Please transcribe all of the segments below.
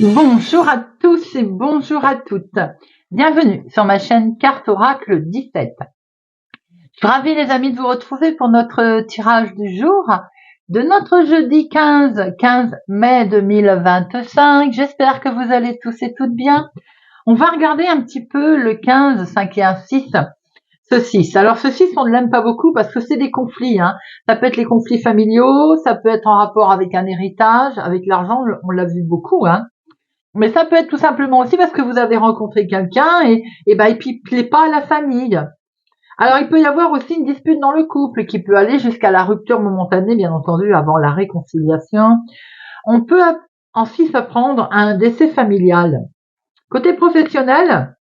Bonjour à tous et bonjour à toutes. Bienvenue sur ma chaîne Carte Oracle 17. Je suis ravie les amis de vous retrouver pour notre tirage du jour de notre jeudi 15 mai 2025. J'espère que vous allez tous et toutes bien. On va regarder un petit peu le 15, 5 et 1, 6. Ce 6. Alors ce 6, on ne l'aime pas beaucoup parce que c'est des conflits. Ça peut être les conflits familiaux, ça peut être en rapport avec un héritage, avec l'argent, on l'a vu beaucoup. Mais ça peut être tout simplement aussi parce que vous avez rencontré quelqu'un et ben, il plaît pas à la famille. Alors il peut y avoir aussi une dispute dans le couple qui peut aller jusqu'à la rupture momentanée, bien entendu, avant la réconciliation. On peut ensuite s'apprendre à un décès familial. Côté professionnel,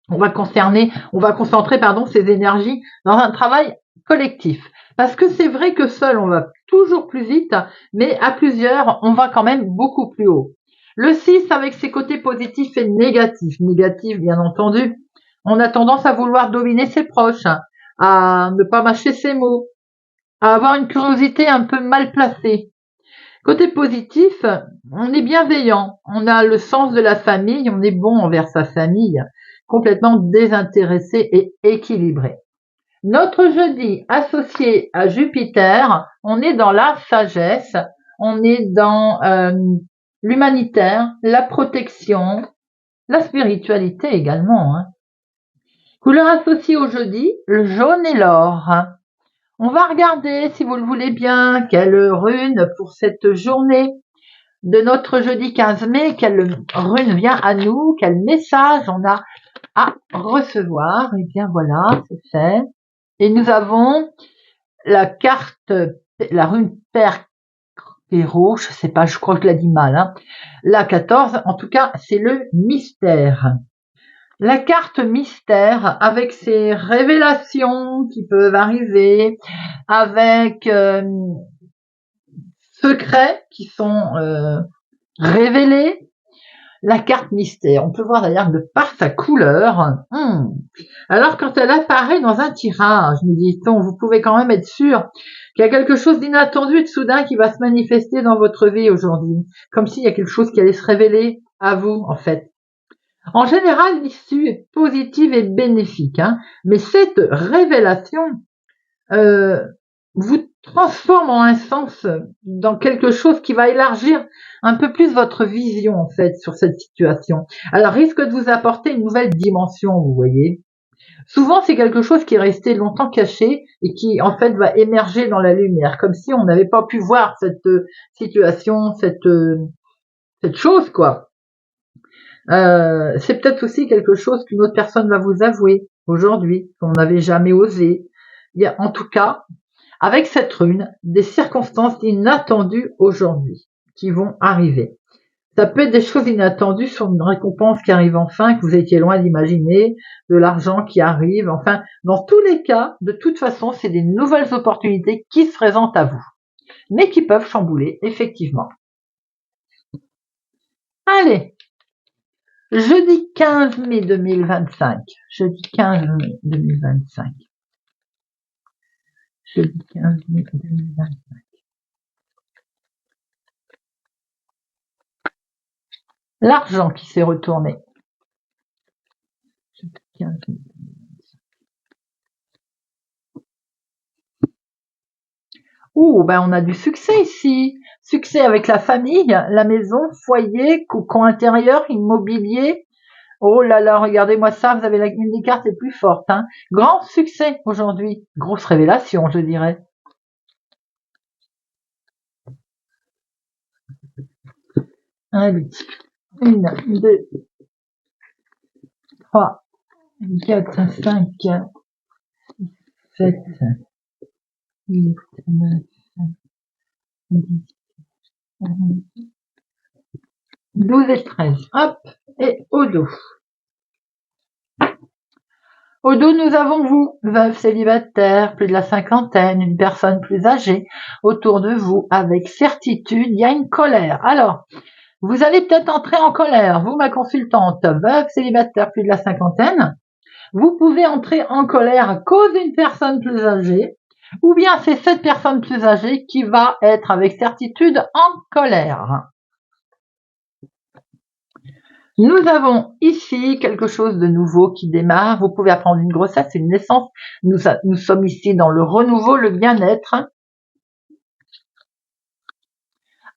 on va concentrer ses énergies dans un travail collectif. Parce que c'est vrai que seul, on va toujours plus vite, mais à plusieurs, on va quand même beaucoup plus haut. Le 6, avec ses côtés positifs et négatifs. Négatifs, bien entendu. On a tendance à vouloir dominer ses proches, à ne pas mâcher ses mots, à avoir une curiosité un peu mal placée. Côté positif, on est bienveillant, on a le sens de la famille, on est bon envers sa famille, complètement désintéressé et équilibré. Notre jeudi associé à Jupiter, on est dans la sagesse, on est dans l'humanitaire, la protection, la spiritualité également. Couleur associée au jeudi, le jaune et l'or. On va regarder, si vous le voulez bien, quelle rune pour cette journée de notre jeudi 15 mai, quelle rune vient à nous, quel message on a à recevoir. Et bien voilà, c'est fait. Et nous avons la carte, la rune Père Héros, je sais pas, je crois que je l'ai dit mal. La 14, en tout cas, c'est le mystère. La carte mystère, avec ses révélations qui peuvent arriver, avec secrets qui sont révélés. La carte mystère, on peut voir d'ailleurs de par sa couleur. Alors quand elle apparaît dans un tirage, nous dit-on, vous pouvez quand même être sûr qu'il y a quelque chose d'inattendu et de soudain qui va se manifester dans votre vie aujourd'hui. Comme s'il y a quelque chose qui allait se révéler à vous, en fait. En général, l'issue est positive et bénéfique, mais cette révélation vous transforme en un sens dans quelque chose qui va élargir un peu plus votre vision en fait sur cette situation. Alors risque de vous apporter une nouvelle dimension, vous voyez. Souvent c'est quelque chose qui est resté longtemps caché et qui en fait va émerger dans la lumière, comme si on n'avait pas pu voir cette situation, cette chose quoi. C'est peut-être aussi quelque chose qu'une autre personne va vous avouer aujourd'hui, qu'on n'avait jamais osé. Il y a en tout cas avec cette rune, des circonstances inattendues aujourd'hui qui vont arriver. Ça peut être des choses inattendues sur une récompense qui arrive enfin, que vous étiez loin d'imaginer, de l'argent qui arrive, enfin, dans tous les cas, de toute façon, c'est des nouvelles opportunités qui se présentent à vous, mais qui peuvent chambouler, effectivement. Allez, jeudi 15 mai 2025, jeudi 15 mai 2025, jeudi 15 mai 2025. L'argent qui s'est retourné. On a du succès ici. Succès avec la famille, la maison, foyer, cocon intérieur, immobilier. Oh là là, regardez-moi ça, vous avez une des cartes les plus fortes. Grand succès aujourd'hui. Grosse révélation, je dirais. Allez. 1, 2, 3, 4, 5, 7, 8, 9, 10, 12 et 13. Hop, et au dos. Au dos, nous avons vous, veuve célibataire, plus de la cinquantaine, une personne plus âgée autour de vous, avec certitude, il y a une colère. Alors, vous allez peut-être entrer en colère, vous, ma consultante, veuve célibataire, plus de la cinquantaine. Vous pouvez entrer en colère à cause d'une personne plus âgée, ou bien c'est cette personne plus âgée qui va être avec certitude en colère. Nous avons ici quelque chose de nouveau qui démarre. Vous pouvez apprendre une grossesse, une naissance. Nous sommes ici dans le renouveau, le bien-être.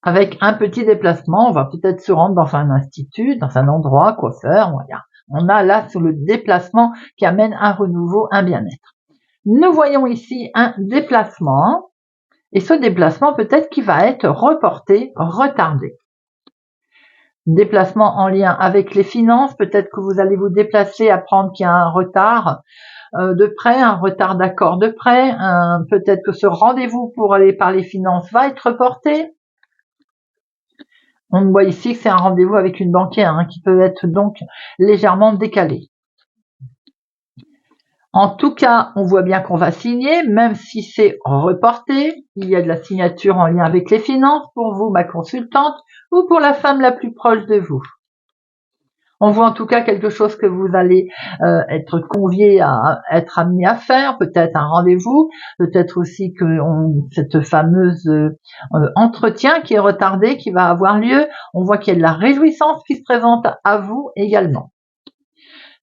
Avec un petit déplacement, on va peut-être se rendre dans un institut, dans un endroit, coiffeur, voilà. On a là sur le déplacement qui amène un renouveau, un bien-être. Nous voyons ici un déplacement, et ce déplacement peut-être qui va être reporté, retardé. Déplacement en lien avec les finances, peut-être que vous allez vous déplacer, apprendre qu'il y a un retard de prêt, un retard d'accord de prêt, peut-être que ce rendez-vous pour aller par les finances va être reporté. On voit ici que c'est un rendez-vous avec une banquière qui peut être donc légèrement décalé. En tout cas, on voit bien qu'on va signer, même si c'est reporté. Il y a de la signature en lien avec les finances pour vous, ma consultante, ou pour la femme la plus proche de vous. On voit en tout cas quelque chose que vous allez être convié à être amené à faire, peut-être un rendez-vous, peut-être aussi que cette fameuse entretien qui est retardé, qui va avoir lieu. On voit qu'il y a de la réjouissance qui se présente à vous également.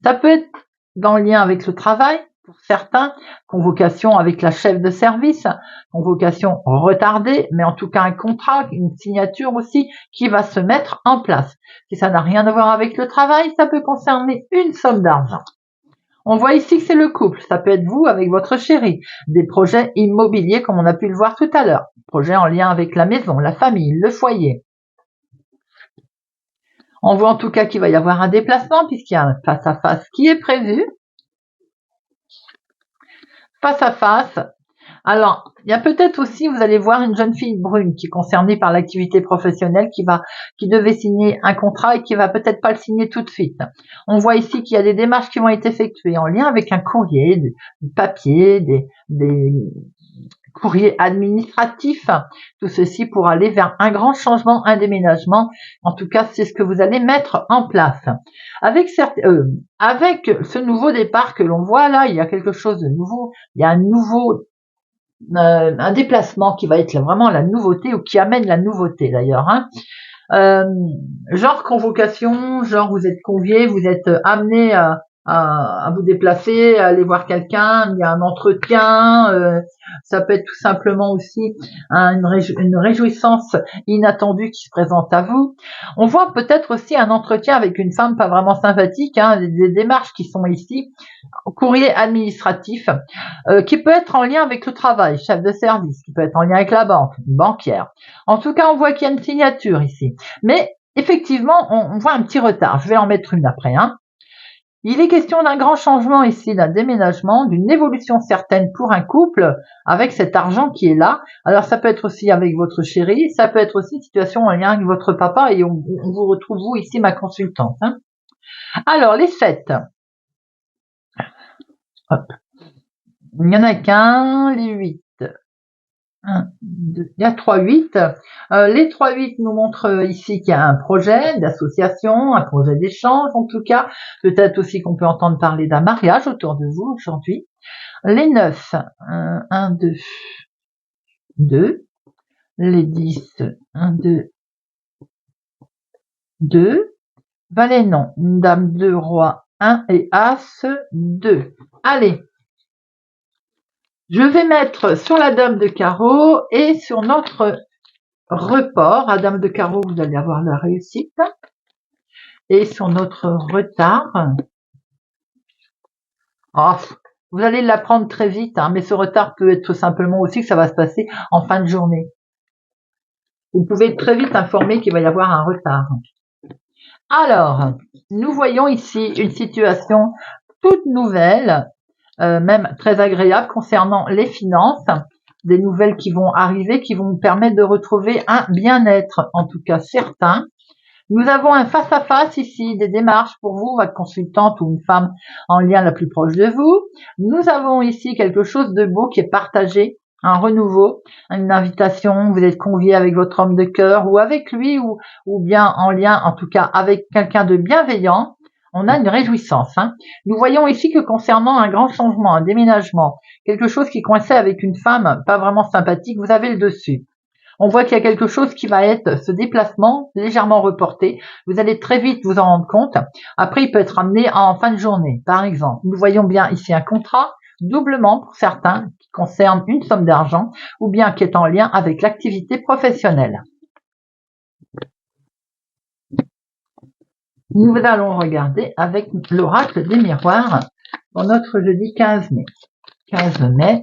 Ça peut être dans le lien avec le travail, pour certains, convocation avec la chef de service, convocation retardée, mais en tout cas un contrat, une signature aussi qui va se mettre en place. Si ça n'a rien à voir avec le travail, ça peut concerner une somme d'argent. On voit ici que c'est le couple, ça peut être vous avec votre chéri, des projets immobiliers comme on a pu le voir tout à l'heure, projets en lien avec la maison, la famille, le foyer. On voit en tout cas qu'il va y avoir un déplacement puisqu'il y a un face-à-face qui est prévu. Face à face. Alors, il y a peut-être aussi, vous allez voir une jeune fille brune qui est concernée par l'activité professionnelle qui devait signer un contrat et qui va peut-être pas le signer tout de suite. On voit ici qu'il y a des démarches qui vont être effectuées en lien avec un courrier, des papiers, des courriers administratifs, tout ceci pour aller vers un grand changement, un déménagement. En tout cas, c'est ce que vous allez mettre en place. Avec ce nouveau départ que l'on voit là, il y a quelque chose de nouveau, il y a un déplacement qui va être vraiment la nouveauté ou qui amène la nouveauté d'ailleurs. Genre convocation, genre vous êtes convié, vous êtes amené à vous déplacer, à aller voir quelqu'un, il y a un entretien, ça peut être tout simplement aussi une réjouissance inattendue qui se présente à vous. On voit peut-être aussi un entretien avec une femme pas vraiment sympathique, des démarches qui sont ici, courrier administratif, qui peut être en lien avec le travail, chef de service, qui peut être en lien avec la banque, une banquière. En tout cas, on voit qu'il y a une signature ici. Mais effectivement, on voit un petit retard. Je vais en mettre une après. Il est question d'un grand changement ici, d'un déménagement, d'une évolution certaine pour un couple avec cet argent qui est là. Alors ça peut être aussi avec votre chéri, ça peut être aussi une situation en lien avec votre papa et on vous retrouve vous ici, ma consultante. Alors les 7. Hop. Il n'y en a qu'un, les 8. 1, 2, il y a 3, 8. Les 3, 8 nous montrent ici qu'il y a un projet d'association, un projet d'échange en tout cas. Peut-être aussi qu'on peut entendre parler d'un mariage autour de vous aujourd'hui. Les 9, 1, 2, 2. Les 10, 1, 2, 2. Valet non, dame 2, roi 1 et as 2. Allez. Je vais mettre sur la dame de carreau et sur notre report. À dame de carreau, vous allez avoir la réussite. Et sur notre retard, vous allez l'apprendre très vite, mais ce retard peut être tout simplement aussi que ça va se passer en fin de journée. Vous pouvez être très vite informé qu'il va y avoir un retard. Alors, nous voyons ici une situation toute nouvelle, même très agréable concernant les finances, des nouvelles qui vont arriver, qui vont vous permettre de retrouver un bien-être, en tout cas certain. Nous avons un face-à-face ici, des démarches pour vous, votre consultante ou une femme en lien la plus proche de vous. Nous avons ici quelque chose de beau qui est partagé, un renouveau, une invitation, vous êtes convié avec votre homme de cœur ou avec lui ou bien en lien, en tout cas avec quelqu'un de bienveillant. On a une réjouissance. Nous voyons ici que concernant un grand changement, un déménagement, quelque chose qui coinçait avec une femme pas vraiment sympathique, vous avez le dessus. On voit qu'il y a quelque chose qui va être ce déplacement légèrement reporté. Vous allez très vite vous en rendre compte. Après, il peut être amené en fin de journée, par exemple. Nous voyons bien ici un contrat, doublement pour certains, qui concerne une somme d'argent ou bien qui est en lien avec l'activité professionnelle. Nous allons regarder avec l'oracle des miroirs pour notre jeudi 15 mai. 15 mai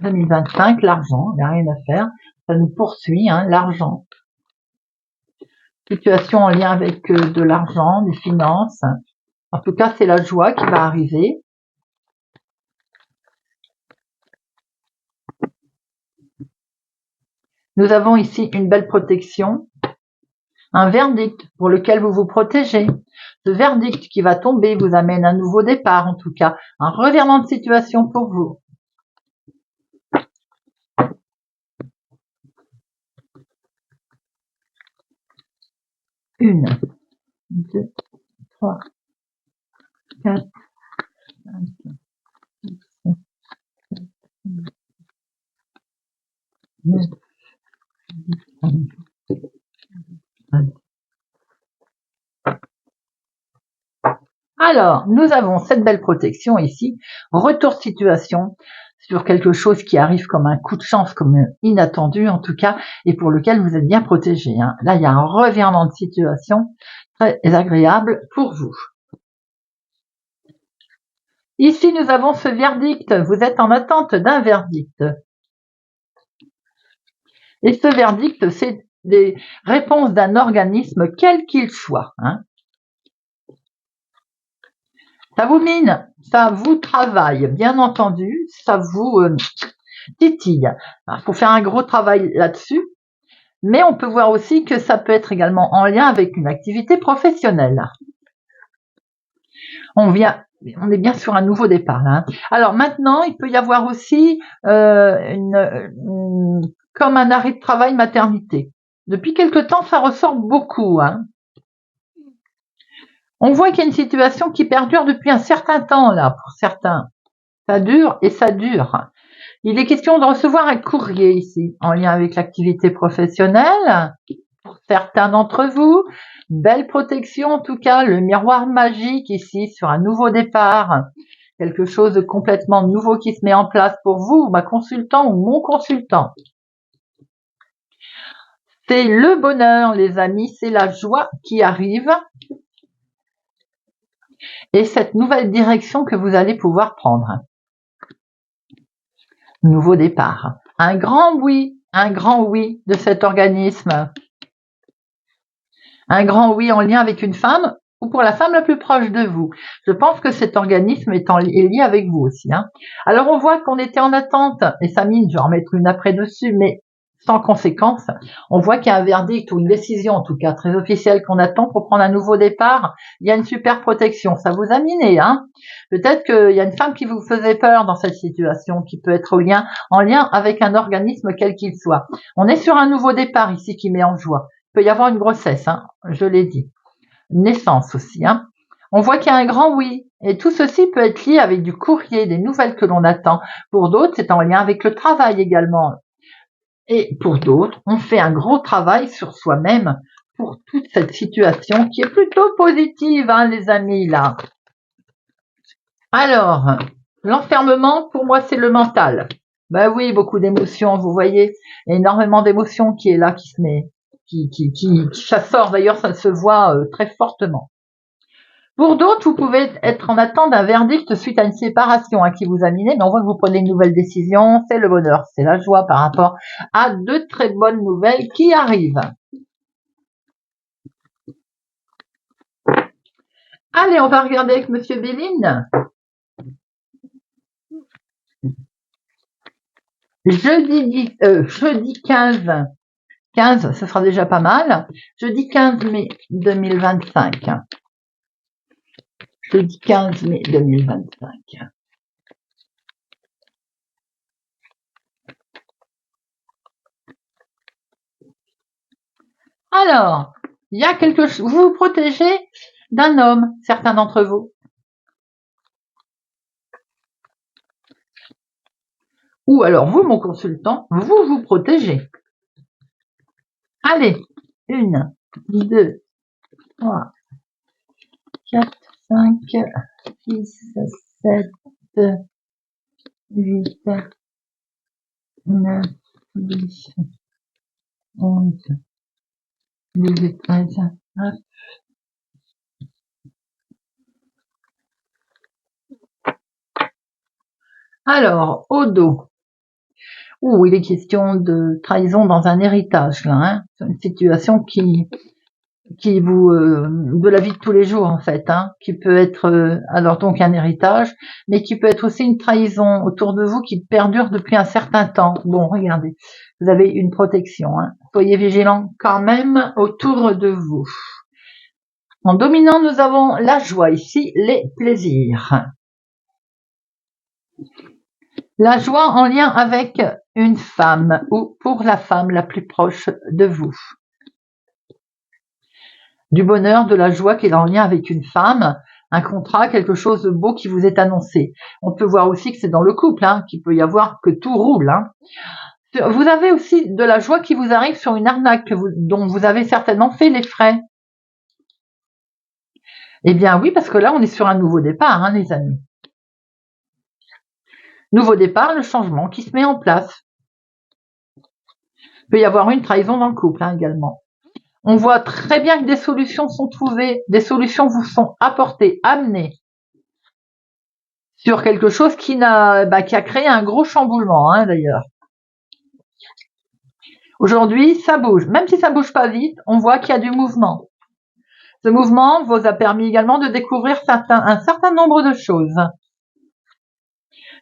2025, l'argent, il n'y a rien à faire. Ça nous poursuit, hein, l'argent. Situation en lien avec de l'argent, des finances. En tout cas, c'est la joie qui va arriver. Nous avons ici une belle protection. Un verdict pour lequel vous vous protégez. Ce verdict qui va tomber vous amène un nouveau départ, en tout cas, un revirement de situation pour vous. Une, 2, 3, 4, 5, 6, 7, 8, 9, 10, 11. Alors, nous avons cette belle protection ici, retour de situation sur quelque chose qui arrive comme un coup de chance, comme inattendu en tout cas, et pour lequel vous êtes bien protégé. Hein. Là, il y a un revirement de situation très agréable pour vous. Ici, nous avons ce verdict. Vous êtes en attente d'un verdict. Et ce verdict, c'est des réponses d'un organisme, quel qu'il soit. Hein. Ça vous mine, ça vous travaille, bien entendu, ça vous titille. Il faut faire un gros travail là-dessus, mais on peut voir aussi que ça peut être également en lien avec une activité professionnelle. On est bien sur un nouveau départ. Hein. Alors maintenant, il peut y avoir aussi comme un arrêt de travail maternité. Depuis quelque temps, ça ressort beaucoup. Hein. On voit qu'il y a une situation qui perdure depuis un certain temps, là, pour certains. Ça dure et ça dure. Il est question de recevoir un courrier ici, en lien avec l'activité professionnelle. Pour certains d'entre vous, belle protection en tout cas, le miroir magique ici, sur un nouveau départ. Quelque chose de complètement nouveau qui se met en place pour vous, ma consultant ou mon consultant. C'est le bonheur, les amis, c'est la joie qui arrive. Et cette nouvelle direction que vous allez pouvoir prendre. Nouveau départ. Un grand oui de cet organisme. Un grand oui en lien avec une femme ou pour la femme la plus proche de vous. Je pense que cet organisme est lié avec vous aussi. Hein. Alors on voit qu'on était en attente, et ça mine, je vais en mettre une après dessus, mais sans conséquence. On voit qu'il y a un verdict ou une décision, en tout cas très officielle, qu'on attend pour prendre un nouveau départ. Il y a une super protection. Ça vous a miné, hein. Peut-être qu'il y a une femme qui vous faisait peur dans cette situation, qui peut être en lien avec un organisme quel qu'il soit. On est sur un nouveau départ ici qui met en joie. Il peut y avoir une grossesse, hein, je l'ai dit. Une naissance aussi. Hein. On voit qu'il y a un grand oui. Et tout ceci peut être lié avec du courrier, des nouvelles que l'on attend. Pour d'autres, c'est en lien avec le travail également. Et pour d'autres, on fait un gros travail sur soi-même pour toute cette situation qui est plutôt positive, hein, les amis, là. Alors, l'enfermement, pour moi, c'est le mental. Ben oui, beaucoup d'émotions, vous voyez, énormément d'émotions qui est là, qui se met, ça sort, d'ailleurs, ça se voit très fortement. Pour d'autres, vous pouvez être en attente d'un verdict suite à une séparation qui vous a miné, mais on voit que vous prenez une nouvelle décision, c'est le bonheur, c'est la joie par rapport à de très bonnes nouvelles qui arrivent. Allez, on va regarder avec Monsieur Béline. Jeudi 15, ce sera déjà pas mal. Jeudi 15 mai 2025. Jeudi 15 mai 2025. Alors, il y a quelque chose. Vous vous protégez d'un homme, certains d'entre vous. Ou alors vous, mon consultant, vous vous protégez. Allez, 1, 2, 3, 4, 5, 6, 7, 8, 9, 10, 11, 12, 13. Hop. Alors, au dos. Il est question de trahison dans un héritage, là, hein. C'est une situation qui vous de la vie de tous les jours en fait, hein, qui peut être alors donc un héritage, mais qui peut être aussi une trahison autour de vous qui perdure depuis un certain temps. Bon, regardez, vous avez une protection, hein. Soyez vigilants quand même autour de vous. En dominant, nous avons la joie ici, les plaisirs. La joie en lien avec une femme ou pour la femme la plus proche de vous. Du bonheur, de la joie qui est en lien avec une femme, un contrat, quelque chose de beau qui vous est annoncé. On peut voir aussi que c'est dans le couple, hein, qu'il peut y avoir que tout roule, hein. Vous avez aussi de la joie qui vous arrive sur une arnaque dont vous avez certainement fait les frais. Eh bien oui, parce que là, on est sur un nouveau départ, hein, les amis. Nouveau départ, le changement qui se met en place. Il peut y avoir une trahison dans le couple, hein, également. On voit très bien que des solutions sont trouvées, des solutions vous sont apportées, amenées sur quelque chose qui a créé un gros chamboulement, hein, d'ailleurs. Aujourd'hui, ça bouge. Même si ça bouge pas vite, on voit qu'il y a du mouvement. Ce mouvement vous a permis également de découvrir un certain nombre de choses.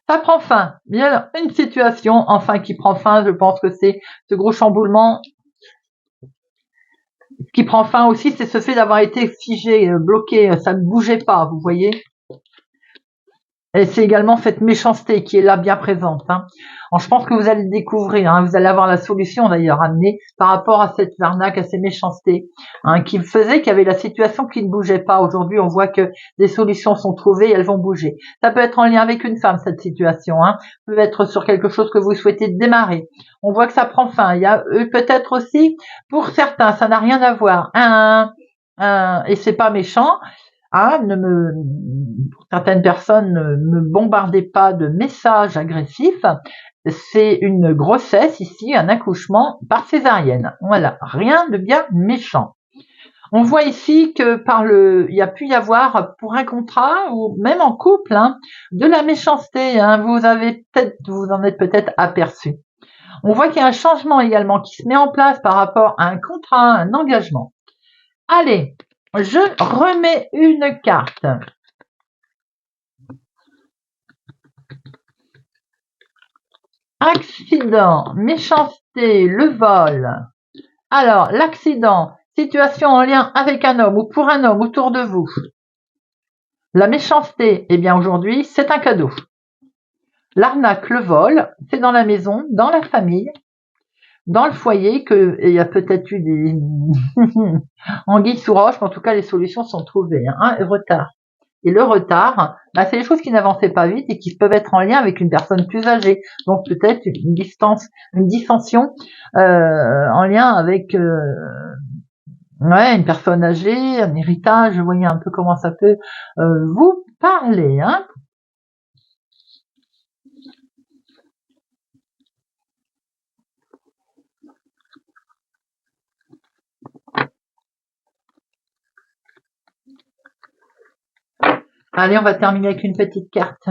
Ça prend fin. Bien, une situation, enfin, qui prend fin, je pense que c'est ce gros chamboulement. Ce qui prend fin aussi, c'est ce fait d'avoir été figé, bloqué, ça ne bougeait pas, vous voyez. Et c'est également cette méchanceté qui est là bien présente, hein. Alors, je pense que vous allez le découvrir, hein, vous allez avoir la solution d'ailleurs amenée par rapport à cette arnaque, à ces méchancetés, hein, qui faisait qu'il y avait la situation qui ne bougeait pas. Aujourd'hui, on voit que des solutions sont trouvées et elles vont bouger. Ça peut être en lien avec une femme, cette situation, hein. Ça peut être sur quelque chose que vous souhaitez démarrer. On voit que ça prend fin. Il y a peut-être aussi, pour certains, ça n'a rien à voir. Et c'est pas méchant. Pour certaines personnes, ne me bombardez pas de messages agressifs. C'est une grossesse ici, un accouchement par césarienne. Voilà, rien de bien méchant. On voit ici que il y a pu y avoir pour un contrat ou même en couple, hein, de la méchanceté, hein. Vous en êtes peut-être aperçu. On voit qu'il y a un changement également qui se met en place par rapport à un contrat, un engagement. Allez, je remets une carte. Accident, méchanceté, le vol. Alors, l'accident, situation en lien avec un homme ou pour un homme autour de vous. La méchanceté, eh bien aujourd'hui, c'est un cadeau. L'arnaque, le vol, c'est dans la maison, dans la famille, dans le foyer, il y a peut-être eu des anguilles sous roche, mais en tout cas, les solutions sont trouvées, hein, retard. Et le retard, c'est des choses qui n'avançaient pas vite et qui peuvent être en lien avec une personne plus âgée. Donc peut-être une dissension en lien avec une personne âgée, un héritage. Vous voyez un peu comment ça peut vous parler, hein. Allez, on va terminer avec une petite carte.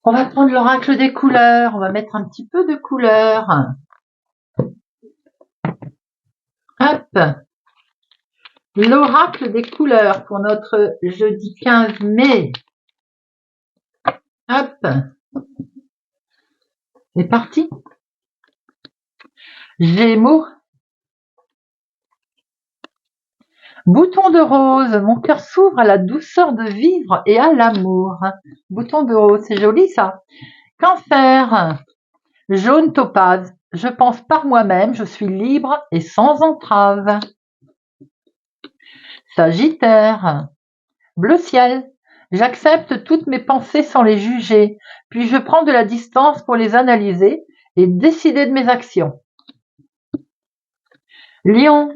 On va prendre l'oracle des couleurs. On va mettre un petit peu de couleurs. Hop. L'oracle des couleurs pour notre jeudi 15 mai. Hop. C'est parti. Gémeaux. Bouton de rose, mon cœur s'ouvre à la douceur de vivre et à l'amour. Bouton de rose, c'est joli ça. Cancer, jaune topaze, je pense par moi-même, je suis libre et sans entrave. Sagittaire, bleu ciel, j'accepte toutes mes pensées sans les juger, puis je prends de la distance pour les analyser et décider de mes actions. Lion,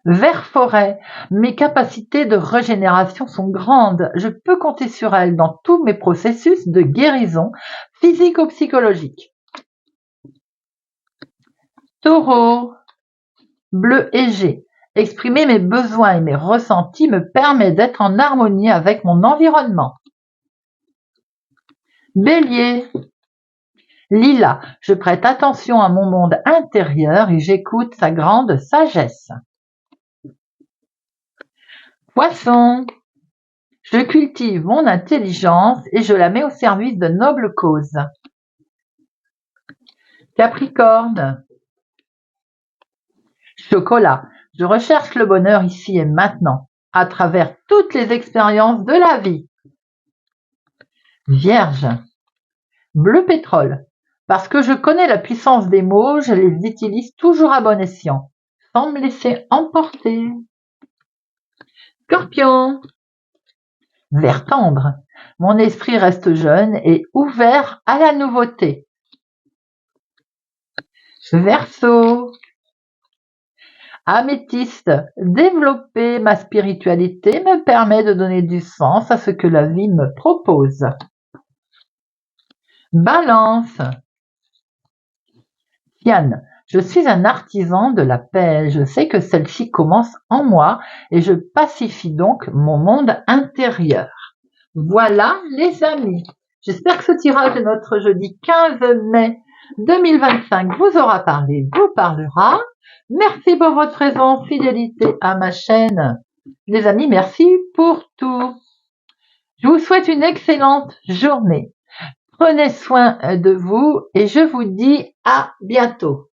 vert forêt, mes capacités de régénération sont grandes. Je peux compter sur elles dans tous mes processus de guérison physico-psychologique. Taureau, bleu léger. Exprimer mes besoins et mes ressentis me permet d'être en harmonie avec mon environnement. Bélier, lilas, je prête attention à mon monde intérieur et j'écoute sa grande sagesse. Poisson, je cultive mon intelligence et je la mets au service de nobles causes. Capricorne, chocolat, je recherche le bonheur ici et maintenant, à travers toutes les expériences de la vie. Vierge, bleu pétrole, parce que je connais la puissance des mots, je les utilise toujours à bon escient, sans me laisser emporter. Scorpion, vert tendre, mon esprit reste jeune et ouvert à la nouveauté. Verseau, améthyste, développer ma spiritualité me permet de donner du sens à ce que la vie me propose. Balance, Yann, je suis un artisan de la paix, je sais que celle-ci commence en moi et je pacifie donc mon monde intérieur. Voilà les amis, j'espère que ce tirage de notre jeudi 15 mai 2025 vous aura parlé, vous parlera. Merci pour votre présence, fidélité à ma chaîne. Les amis, merci pour tout. Je vous souhaite une excellente journée. Prenez soin de vous et je vous dis à bientôt.